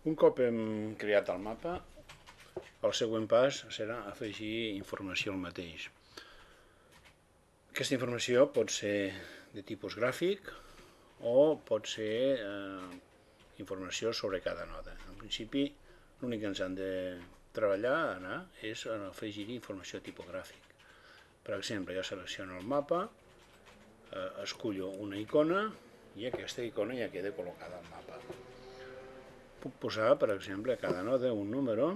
Un cop hem creat el mapa, el següent pas serà afegir informació al mateix. Aquesta informació pot ser de tipus gràfic o pot ser informació sobre cada node. En principi, l'únic que ens han de treballar és afegir-hi informació tipogràfic. Per exemple, jo selecciono el mapa, escullo una icona i aquesta icona ja queda col·locada al mapa. Puc posar, per exemple, a cada node un número.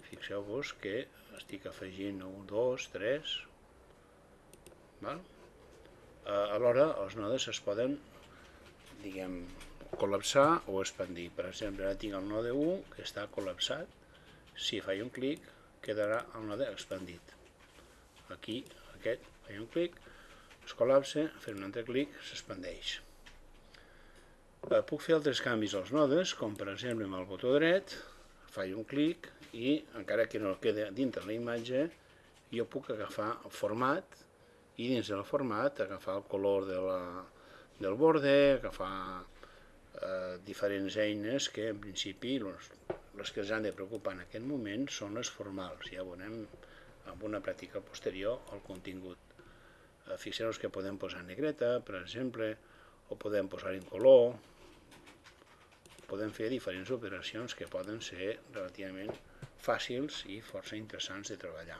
Fixeu-vos que estic afegint 1, 2, 3. Alhora, els nodes es poden, col·lapsar o expandir. Per exemple, ara tinc el node 1 que està col·lapsat. Si faig un clic, quedarà el node expandit. Aquí, aquest, faig un clic, es col·lapsa, fent un altre clic, s'expandeix. Puc fer altres canvis als nodes, com per exemple amb el botó dret, faig un clic i encara que no queda dintre la imatge, jo puc agafar el format i dins del format agafar el color del borde, agafar diferents eines que en principi les que ens han de preocupar en aquest moment són les formals. Ja veurem amb una pràctica posterior el contingut. Fixeu-vos que podem posar negreta, per exemple, o podem posar en color. Podem fer diferents operacions que poden ser relativament fàcils i força interessants de treballar.